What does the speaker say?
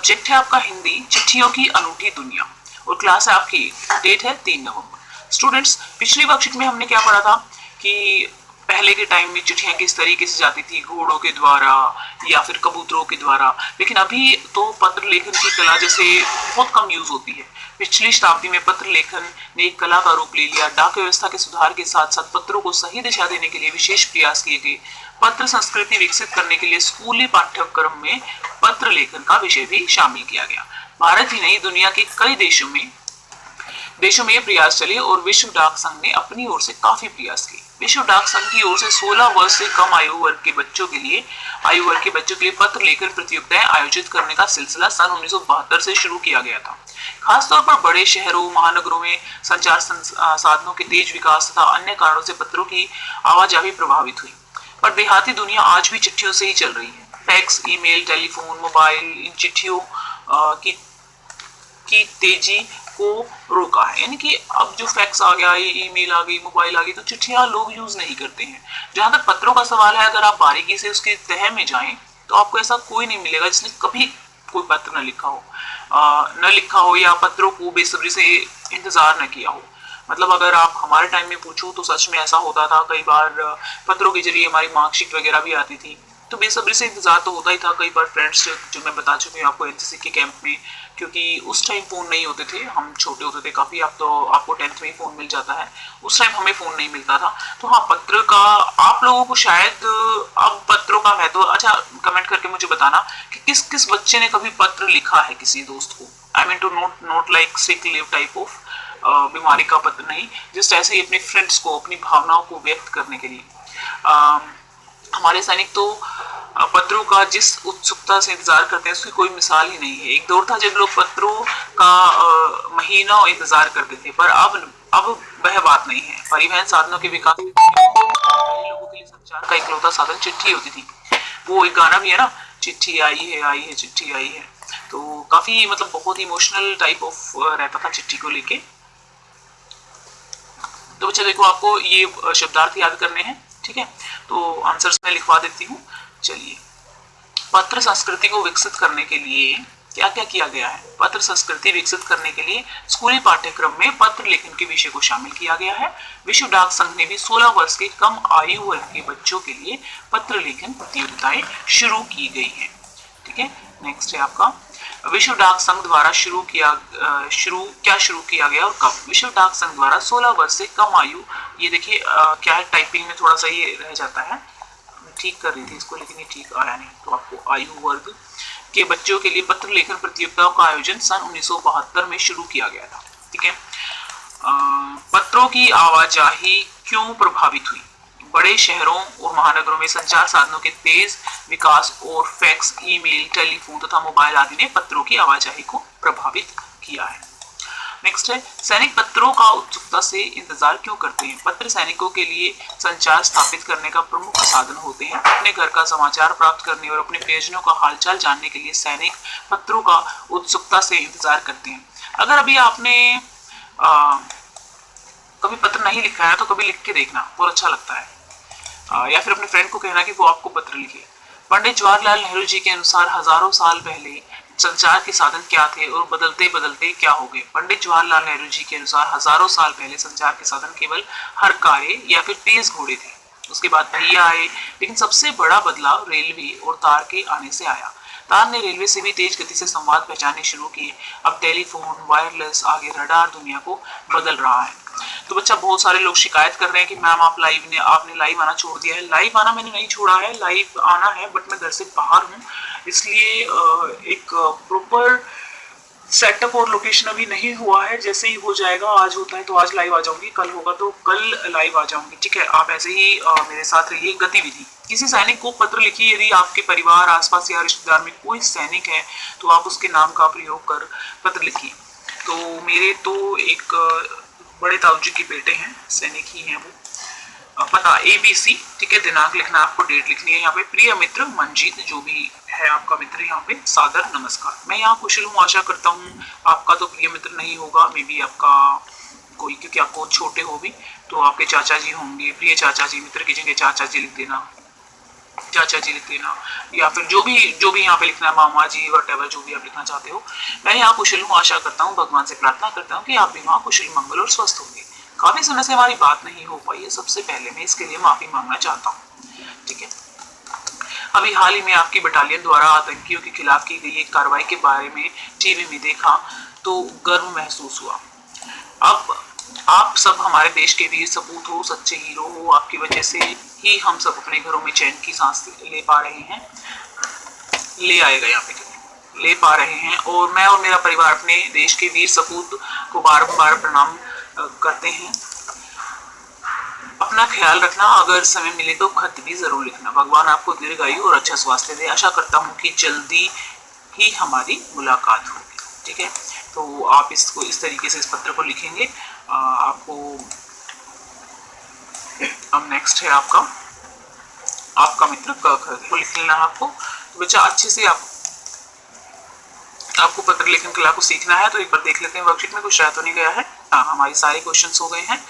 Subject है आपका हिंदी, चिट्ठियों की अनूठी दुनिया, और क्लास है आपकी, डेट है 3 नवंबर। स्टूडेंट्स, पिछली वर्कशीट में हमने क्या पढ़ा था कि पहले के टाइम में चिट्ठियां किस तरीके से जाती थी, घोड़ों के द्वारा या फिर कबूतरों के द्वारा, लेकिन अभी तो पत्र लेखन की कला जैसे बहुत कम यूज होती है। पिछली शताब्दी में पत्र लेखन ने एक कला का रूप ले लिया। डाक व्यवस्था के सुधार के साथ साथ पत्रों को सही दिशा देने के लिए विशेष प्रयास किए गए। पत्र संस्कृति विकसित करने के लिए स्कूली पाठ्यक्रम में पत्र लेखन का विषय भी शामिल किया गया। भारत ही नहीं, दुनिया के कई देशों में ये प्रयास चले और विश्व डाक संघ ने अपनी ओर से काफी प्रयास किए। विश्व डाक संघ की ओर से 16 वर्ष से कम आयु वर्ग के बच्चों के लिए पत्र लेखन प्रतियोगिताएं आयोजित करने का सिलसिला सन 1972 से शुरू किया गया था। खासतौर पर बड़े शहरों, महानगरों में संचार साधनों के तेज विकास तथा अन्य कारणों से पत्रों की आवाजाही प्रभावित हुई, पर देहाती दुनिया आज भी चिट्ठियों से ही चल रही है। फैक्स, ईमेल, टेलीफोन, मोबाइल इन चिट्ठियों की तेजी को रोका है। यानी कि अब जो फैक्स आ गया, ईमेल आ गई, मोबाइल आ गई, तो चिट्ठियां लोग यूज नहीं करते हैं। जहां तक पत्रों का सवाल है, अगर आप बारीकी से उसकी तह में जाएं तो आपको ऐसा कोई नहीं मिलेगा जिसने कभी कोई पत्र न लिखा हो या पत्रों को बेसब्री से इंतजार न किया हो। मतलब अगर आप हमारे टाइम में पूछो तो सच में ऐसा होता था। कई बार पत्रों के जरिए हमारी मार्कशीट वगैरह भी आती थी, तो बेसब्री से इंतजार तो होता ही था। कई बार फ्रेंड्स, जो मैं बता चुकी हूँ आपको, एनसीसी के कैंप में, क्योंकि उस टाइम फोन नहीं होते थे, हम छोटे होते थे काफी। अब तो आपको 10th में ही फोन मिल जाता है, उस टाइम हमें फोन नहीं मिलता था। तो हाँ, पत्र का आप लोगों को शायद अब पत्रों का महत्व, अच्छा कमेंट करके मुझे बताना कि किस किस बच्चे ने कभी पत्र लिखा है किसी दोस्त को। I mean to note like sick leave type of, बीमारी का पत्र नहीं, जिस ऐसे ही अपने फ्रेंड्स को, अपनी भावनाओं को व्यक्त करने के लिए। हमारे सैनिक तो पत्रों का जिस उत्सुकता से इंतजार करते हैं उसकी कोई मिसाल ही नहीं है। एक दौर था जब लोग पत्रों का महीनों इंतजार करते थे, पर अब वह बात नहीं है। परिवहन साधनों के विकास लोगों के लिए संचार का इकलौता साधन चिट्ठी होती थी। वो एक गाना भी है ना, चिट्ठी आई है चिट्ठी आई है। तो काफी मतलब बहुत इमोशनल टाइप ऑफ रहता था चिट्ठी को लेके। तो बच्चे देखो, आपको ये शब्दार्थ याद करने हैं, ठीक है? तो आंसर्स मैं लिखवा देती हूँ। चलिए, पत्र संस्कृति को विकसित करने के लिए क्या क्या किया गया है? पत्र संस्कृति विकसित करने के लिए स्कूली पाठ्यक्रम में पत्र लेखन के विषय को शामिल किया गया है। विश्व डाक संघ ने भी 16 वर्ष के कम आयु वर्ग के बच्चों के लिए पत्र लेखन प्रतियोगिताएं शुरू की गई है। ठीक है, नेक्स्ट है आपका विश्व डाक संघ द्वारा शुरू किया गया और कब? विश्व डाक संघ द्वारा 16 वर्ष से कम आयु, ये देखिए क्या है, टाइपिंग में थोड़ा सा ये रह जाता है, ठीक कर रही थी इसको लेकिन ये ठीक आया नहीं। तो आपको आयु वर्ग के बच्चों के लिए पत्र लेखन प्रतियोगिताओं का आयोजन सन 1972 में शुरू किया गया था। ठीक है, पत्रों की आवाजाही क्यों प्रभावित हुई? बड़े शहरों और महानगरों में संचार साधनों के तेज विकास और फैक्स, ईमेल, टेलीफोन तथा मोबाइल आदि ने पत्रों की आवाजाही को प्रभावित किया है। नेक्स्ट है, सैनिक पत्रों का उत्सुकता से इंतजार क्यों करते हैं? पत्र सैनिकों के लिए संचार स्थापित करने का प्रमुख साधन होते हैं। अपने घर का समाचार प्राप्त करने और अपने प्रियजनों का हालचाल जानने के लिए सैनिक पत्रों का उत्सुकता से इंतजार करते हैं। अगर अभी आपने कभी पत्र नहीं लिखा है तो कभी लिख के देखना, बहुत अच्छा लगता है। या फिर अपने फ्रेंड को कहना कि वो आपको पत्र लिखे। पंडित जवाहरलाल नेहरू जी के अनुसार हजारों साल पहले संचार के साधन क्या थे और बदलते बदलते क्या हो गए? पंडित जवाहरलाल नेहरू जी के अनुसार हजारों साल पहले संचार के साधन केवल हरकारे या फिर तेज घोड़े थे। उसके बाद पहिया आए, लेकिन सबसे बड़ा बदलाव रेलवे और तार के आने से आया। तार ने रेलवे से भी तेज गति से संवाद पहचानने शुरू किए। अब टेलीफोन, वायरलेस, आगे रडार दुनिया को बदल रहा है। तो बच्चा, बहुत सारे लोग शिकायत कर रहे हैं कि मैम आपने लाइव आना छोड़ दिया है। लाइव आना मैंने नहीं छोड़ा है, लाइव आना है, बट मैं घर से बाहर हूँ, इसलिए एक प्रॉपर सेटअप और लोकेशन अभी नहीं हुआ है। जैसे ही हो जाएगा, आज होता है तो आज लाइव आ जाऊंगी, कल होगा तो कल लाइव आ जाऊंगी। ठीक है, आप ऐसे ही मेरे साथ रहिए। गतिविधि, किसी सैनिक को पत्र लिखिए। यदि आपके परिवार, आसपास या रिश्तेदार में कोई सैनिक है तो आप उसके नाम का प्रयोग कर पत्र लिखिए। तो मेरे तो एक बड़े ताऊ जी के बेटे हैं, सैनिक ही हैं वो। पता ABC, ठीक है, दिनांक लिखना, आपको डेट लिखनी है यहाँ पे। प्रिय मित्र मंजीत, जो भी है आपका मित्र, यहाँ पे सादर नमस्कार। मैं यहाँ कुशल हूँ, आशा करता हूँ आपका तो प्रिय मित्र नहीं होगा, मे बी आपका कोई, क्योंकि आप बहुत छोटे हो भी, तो आपके चाचा जी होंगे। प्रिय चाचा जी, मित्र की जगह चाचा जी लिख देना। चाचा जी लिख देना, या फिर जो भी यहाँ पे लिखना है, मामा जी, वटेवर जो भी आप लिखना चाहते हो। मैं यहाँ कुशल हूँ, आशा करता हूँ, भगवान से प्रार्थना करता हूँ कि आप भी वहाँ कुशल मंगल और स्वस्थ होंगे। काफी समय से हमारी बात नहीं हो पाई है, सबसे पहले मैं इसके लिए माफी मांगना चाहता हूँ। ठीक है, अभी हाल ही में आपकी बटालियन द्वारा आतंकियों के खिलाफ की गई एक कार्रवाई के बारे में टीवी में देखा तो गर्व महसूस हुआ। अब आप सब हमारे देश के वीर सपूत हो, सच्चे हीरो हो। आपकी वजह से ही हम सब अपने घरों में चैन की सांस ले पा रहे हैं, ले आएगा यहाँ पे, ले पा रहे हैं। और मैं और मेरा परिवार अपने देश के वीर सपूत को बार-बार प्रणाम करते हैं। अपना ख्याल रखना, अगर समय मिले तो खत भी जरूर लिखना। भगवान आपको दीर्घायु और अच्छा स्वास्थ्य दे। आशा करता हूँ कि जल्दी ही हमारी मुलाकात होगी। ठीक है, तो आप इसको इस तरीके से इस पत्र को लिखेंगे। आपको अब नेक्स्ट है आपका मित्र को लिख लेना है आपको। तो बच्चा अच्छे से आपको पत्र लेखन कला को सीखना है, तो एक बार देख लेते हैं वर्कशीट में कुछ रह तो नहीं गया है। हाँ, हमारे सारे क्वेश्चंस हो गए हैं।